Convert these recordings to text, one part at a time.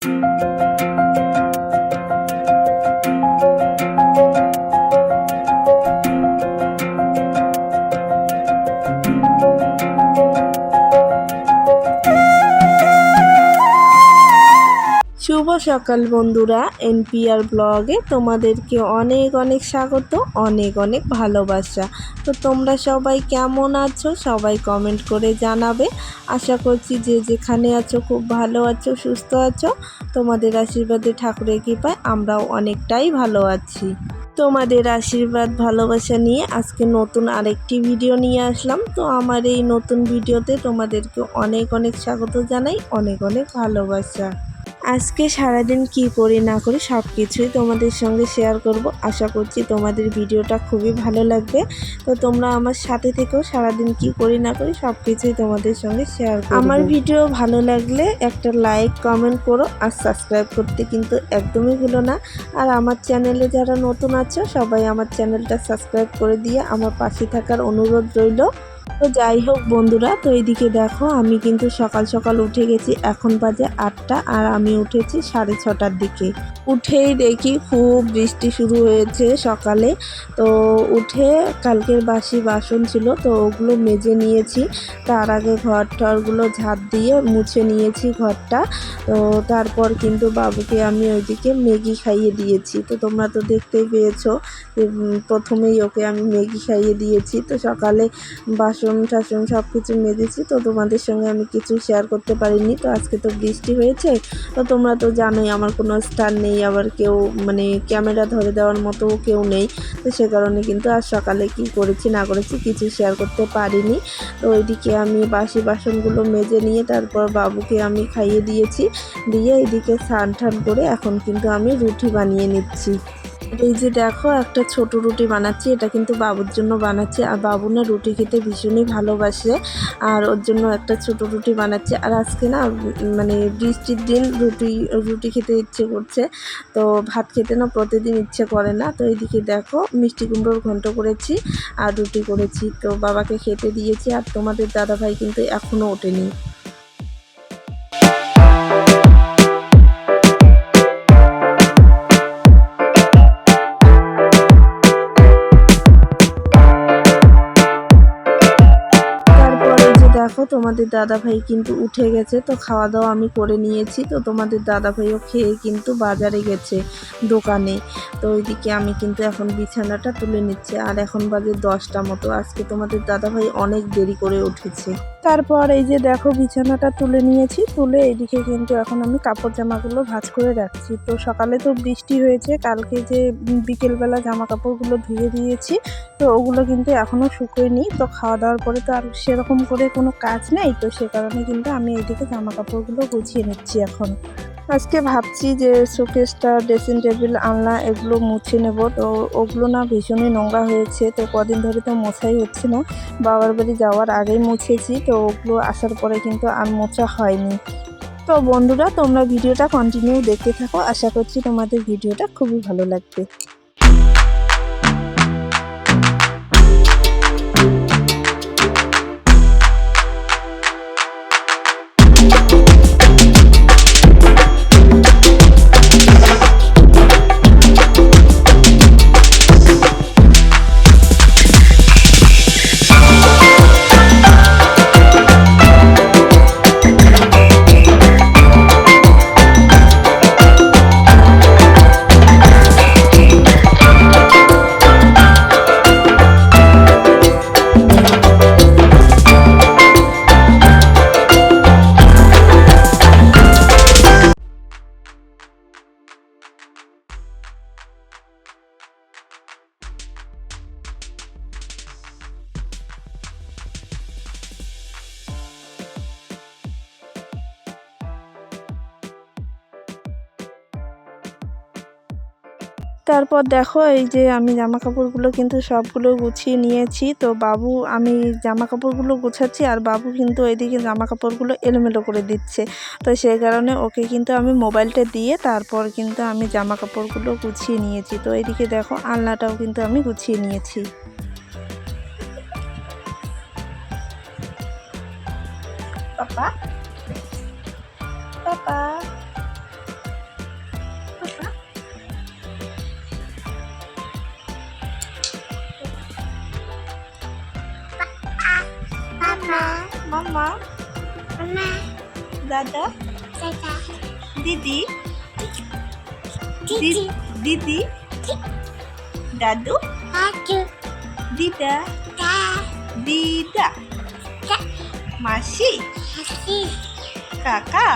শুভ সকাল বন্ধুরা, এনপিআর ব্লগে তোমাদেরকে অনেক অনেক স্বাগত, অনেক অনেক ভালোবাসা। তো তোমরা সবাই কেমন আছো? সবাই কমেন্ট করে জানাবে। আশা করছি যে যেখানে আছো খুব ভালো আছো, সুস্থ আছো। তোমাদের আশীর্বাদে, ঠাকুরের কৃপায় আমরাও অনেকটাই ভালো আছি। তোমাদের আশীর্বাদ ভালোবাসা নিয়ে আজকে নতুন আরেকটি ভিডিও নিয়ে আসলাম। তো আমার এই নতুন ভিডিওতে তোমাদেরকে অনেক অনেক স্বাগত জানাই, অনেক অনেক ভালোবাসা। আজকে সারাদিন কি করি না করি সব কিছুই তোমাদের সঙ্গে শেয়ার করব। আশা করছি তোমাদের ভিডিওটা খুবই ভালো লাগবে। তো তোমরা আমার সাথে থেকেও সারাদিন কি করি না করি সব কিছুই তোমাদের সঙ্গে শেয়ার করব। আমার ভিডিও ভালো লাগলে একটা লাইক কমেন্ট করো, আর সাবস্ক্রাইব করতে কিন্তু একদমই ভুলো না। আর আমার চ্যানেলে যারা নতুন আছো সবাই আমার চ্যানেলটা সাবস্ক্রাইব করে দিয়ে আমার পাশে থাকার অনুরোধ রইল। তো যাই হোক বন্ধুরা, তো এইদিকে দেখো আমি কিন্তু সকাল সকাল উঠে গেছি। এখন বাজে 8টা আর আমি উঠেছি 6:30টার দিকে। উঠেই দেখি খুব বৃষ্টি শুরু হয়েছে সকালে। তো উঠে কালকের বাসি বাসন ছিল তো ওগুলো মেজে নিয়েছি। তার আগে ঘর টরগুলো ঝাঁট দিয়ে মুছে নিয়েছি ঘরটা। তো তারপর কিন্তু বাবুকে আমি ওইদিকে ম্যাগি খাইয়ে দিয়েছি। তো তোমরা তো দেখতেই পেয়েছো যে প্রথমেই ওকে আমি ম্যাগি খাইয়ে দিয়েছি। তো সকালে বাসন টাসন সব কিছু মেজেছি। তো তোমাদের সঙ্গে আমি কিছু শেয়ার করতে পারিনি। তো আজকে তো বৃষ্টি হয়েছে। তো তোমরা তো জানোই আমার কোনো স্টার নেই, আবার কেউ মানে ক্যামেরা ধরে দেওয়ার মতো কেউ নেই। তো সে কারণে কিন্তু আজ সকালে কি করেছি না করেছি কিছু শেয়ার করতে পারিনি। তো ওইদিকে আমি বাসি বাসনগুলো মেজে নিয়ে তারপর বাবুকে আমি খাইয়ে দিয়েছি। দিয়ে এইদিকে স্নান টান করে এখন কিন্তু আমি রুটি বানিয়ে নিচ্ছি। এই যে দেখো একটা ছোট রুটি বানাচ্ছি, এটা কিন্তু বাবুর জন্য বানাচ্ছি। আর বাবু না রুটি খেতে ভীষণই ভালোবাসে, আর ওর জন্য একটা ছোট রুটি বানাচ্ছি। আর আজকে না মানে বৃষ্টির দিন রুটি খেতে ইচ্ছে করছে। তো ভাত খেতে না প্রতিদিন ইচ্ছে করে না। তো এইদিকে দেখো মিষ্টি কুমড়োর ঘন্ট করেছি আর রুটি করেছি। তো বাবাকে খেতে দিয়েছি। আর তোমাদের দাদাভাই কিন্তু এখনও ওঠেনি। দেখো তোমাদের দাদাভাই কিন্তু উঠে গেছে। তো খাওয়া দাওয়া আমি করে নিয়েছি। তো তোমাদের দাদাভাইও খেয়ে কিন্তু বাজারে গেছে দোকানে। তো ওইদিকে আমি কিন্তু এখন বিছানাটা তুলে নিচ্ছি। আর এখন বাজে 10টা মতো। আজকে তোমাদের দাদাভাই অনেক দেরি করে উঠেছে। তারপর এই যে দেখো বিছানাটা তুলে নিয়েছি। তুলে এইদিকে কিন্তু এখন আমি কাপড় জামাগুলো ভাঁজ করে রাখছি। তো সকালে তো বৃষ্টি হয়েছে, কালকে যে বিকেলবেলা জামা কাপড়গুলো ধুয়ে দিয়েছি। তো ওগুলো কিন্তু এখনও শুকোয়নি। তো খাওয়া দাওয়ার পরে তো আর সেরকম করে কোনো কাজ নেই। তো সে কারণে কিন্তু আমি এইদিকে জামা কাপড়গুলো গুছিয়ে নিচ্ছি এখন। আজকে ভাবছি যে শোকেসটা, ড্রেসিং টেবিল, আলনা এগুলো মুছে নেব। তো ওগুলো না ভীষণই নোংরা হয়েছে। তো কদিন ধরে তো মোছাই হচ্ছে না। বাবার বাড়ি যাওয়ার আগেই মুছেছি। তো ওগুলো আসার পরে কিন্তু আর মোছা হয়নি। তো বন্ধুরা তোমরা ভিডিওটা কন্টিনিউ দেখতে থাকো। আশা করছি তোমাদের ভিডিওটা খুবই ভালো লাগবে। তারপর দেখো এই যে আমি জামা কাপড়গুলো কিন্তু সবগুলো গুছিয়ে নিয়েছি। তো আমি জামা কাপড়গুলো গুছাচ্ছি আর বাবু কিন্তু এদিকে জামা কাপড়গুলো এলোমেলো করে দিচ্ছে। তো সেই কারণে ওকে কিন্তু আমি মোবাইলটা দিয়ে তারপর কিন্তু আমি জামা কাপড়গুলো গুছিয়ে নিয়েছি। তো এদিকে দেখো আলনাটাও কিন্তু আমি গুছিয়ে নিয়েছি। পাপা পাপা মা, দাদা, দিদি, দিদি, দাদু, দিদা, দিদা, মাসি, কাকা,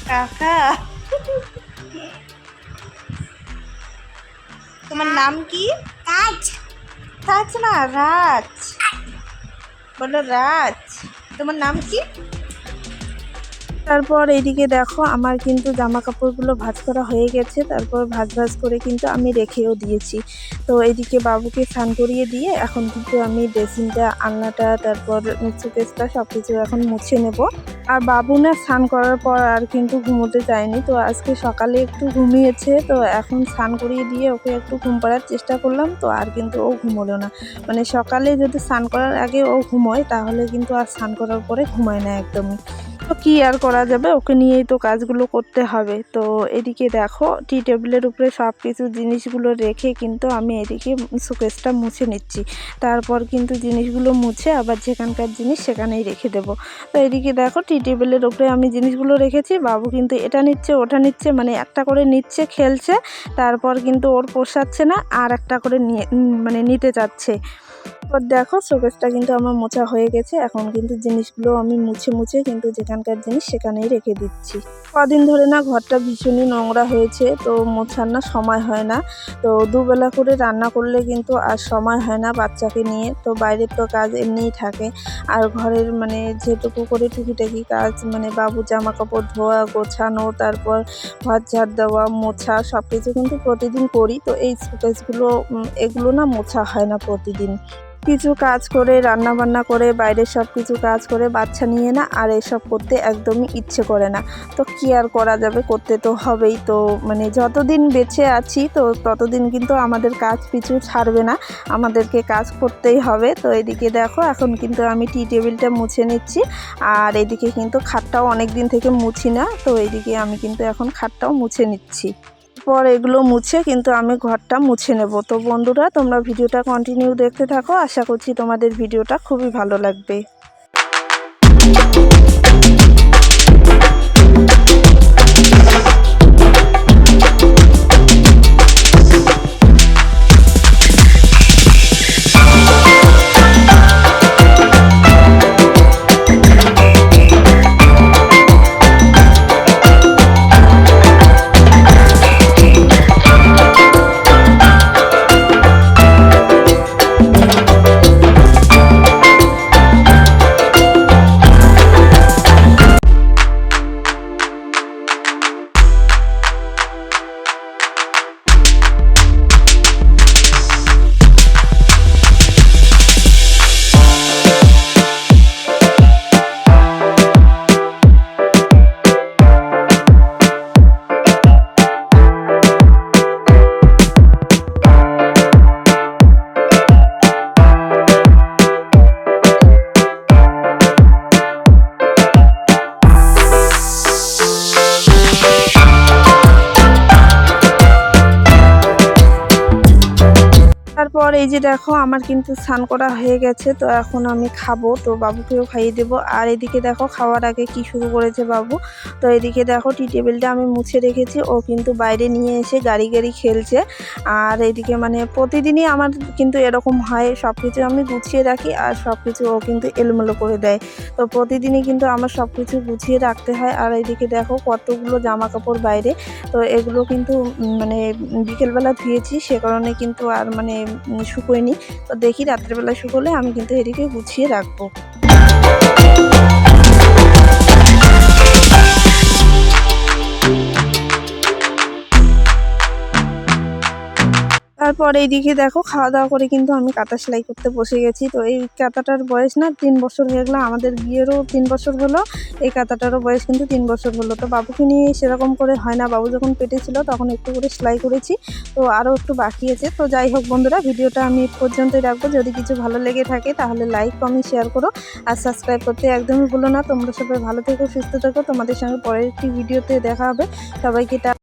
কাকা। তোমার নাম কি? তাজ। তাজ না, রাজ। বলো রাজ। তোমার নাম কি? তারপর এইদিকে দেখো আমার কিন্তু জামা কাপড়গুলো ভাঁজ করা হয়ে গেছে। তারপর ভাঁজ করে কিন্তু আমি রেখেও দিয়েছি। তো এইদিকে বাবুকে স্নান করিয়ে দিয়ে এখন কিন্তু আমি ড্রেসিংটা, আলনাটা, তারপর সুকেসটা সব কিছু এখন মুছে নেব। আর বাবু না স্নান করার পর আর কিন্তু ঘুমোতে চায়নি। তো আজকে সকালে একটু ঘুমিয়েছে, তো এখন স্নান করিয়ে দিয়ে ওকে একটু ঘুম পাড়ার চেষ্টা করলাম, তো আর কিন্তু ও ঘুমোলো না। মানে সকালে যদি স্নান করার আগে ও ঘুমোয় তাহলে কিন্তু আর স্নান করার পরে ঘুমায় না একদমই। তো কী আর করা যাবে, ওকে নিয়েই তো কাজগুলো করতে হবে। তো এদিকে দেখো টি টেবিলের উপরে সব কিছু জিনিসগুলো রেখে কিন্তু আমি এদিকে শোকেসটা মুছে নিচ্ছি। তারপর কিন্তু জিনিসগুলো মুছে আবার যেখানকার জিনিস সেখানেই রেখে দেবো। তো এদিকে দেখো টি টেবিলের উপরে আমি জিনিসগুলো রেখেছি, বাবু কিন্তু এটা নিচ্ছে ওটা নিচ্ছে, মানে একটা করে নিচ্ছে, খেলছে, তারপর কিন্তু ওর পোষাচ্ছে না, আর একটা করে নিয়ে মানে নিতে চাচ্ছে। এরপর দেখো শোকেসটা কিন্তু আমার মোছা হয়ে গেছে। এখন কিন্তু জিনিসগুলো আমি মুছে কিন্তু যেখানকার জিনিস সেখানেই রেখে দিচ্ছি। কদিন ধরে না ঘরটা ভীষণই নোংরা হয়েছে, তো মোছার না সময় হয় না। তো দুবেলা করে রান্না করলে কিন্তু আর সময় হয় না বাচ্চাকে নিয়ে। তো বাইরের তো কাজ এমনিই থাকে, আর ঘরের মানে যেটুকু করে টুকিটাকি কাজ, মানে বাবুর জামা কাপড় ধোয়া, গোছানো, তারপর ঘর ঝাড় দেওয়া, মোছা সব কিছু কিন্তু প্রতিদিন করি। তো এই শোকেসগুলো এগুলো না মোছা হয় না প্রতিদিন। কিছু কাজ করে, রান্না বান্না করে, বাইরের সব কিছু কাজ করে বাচ্চা নিয়ে না আর এসব করতে একদমই ইচ্ছে করে না। তো কী আর করা যাবে, করতে তো হবেই। তো মানে যতদিন বেঁচে আছি তো ততদিন কিন্তু আমাদের কাজ পিছু ছাড়বে না, আমাদেরকে কাজ করতেই হবে। তো এদিকে দেখো এখন কিন্তু আমি টি টেবিলটা মুছে নিচ্ছি, আর এদিকে কিন্তু খাটটাও অনেক দিন থেকে মুছি না, তো এইদিকে আমি কিন্তু এখন খাটটাও মুছে নিচ্ছি। পর এগুলো মুছে কিন্তু আমি ঘরটা মুছে নেব। তো বন্ধুরা তোমরা ভিডিওটা কন্টিনিউ দেখতে থাকো, আশা করছি তোমাদের ভিডিওটা খুবই ভালো লাগবে। তারপর এই যে দেখো আমার কিন্তু স্নান করা হয়ে গেছে, তো এখন আমি খাবো, তো বাবুকেও খাইয়ে দেবো। আর এদিকে দেখো খাওয়ার আগে কি শুরু করেছে বাবু। তো এদিকে দেখো টি টেবিলটা আমি মুছে রেখেছি, ও কিন্তু বাইরে নিয়ে এসে গাড়ি খেলছে। আর এদিকে মানে প্রতিদিনই আমার কিন্তু এরকম হয়, সব কিছু আমি গুছিয়ে রাখি আর সব কিছু ও কিন্তু এলোমেলো করে দেয়। তো প্রতিদিনই কিন্তু আমার সব কিছু গুছিয়ে রাখতে হয়। আর এদিকে দেখো কতগুলো জামা কাপড় বাইরে, তো এগুলো কিন্তু মানে বিকেলবেলা ধুয়েছি, সে কারণে কিন্তু আর মানে শুকোয়নি। তো দেখি রাত্রেবেলা শুকোলে আমি কিন্তু এদিকে গুছিয়ে রাখবো। তারপর এইদিকে দেখো খাওয়া দাওয়া করে কিন্তু আমি কাঁথা সেলাই করতে বসে গেছি। তো এই কাঁথাটার বয়স না 3 বছর হয়ে গেলো, আমাদের বিয়েরও 3 বছর হলো, এই কাঁথাটারও বয়স কিন্তু 3 বছর হলো। তো বাবুকে নিয়ে সেরকম করে হয় না, বাবু যখন পেটে ছিল তখন একটু করে সেলাই করেছি, তো আরও একটু বাকি আছে। তো যাই হোক বন্ধুরা, ভিডিওটা আমি পর্যন্তই রাখবো। যদি কিছু ভালো লেগে থাকে তাহলে লাইক, কমেন্ট, শেয়ার করো আর সাবস্ক্রাইব করতে একদমই ভুলো না। তোমরা সবাই ভালো থেকো, সুস্থ থেকো, তোমাদের সঙ্গে পরের একটি ভিডিওতে দেখা হবে। সবাইকে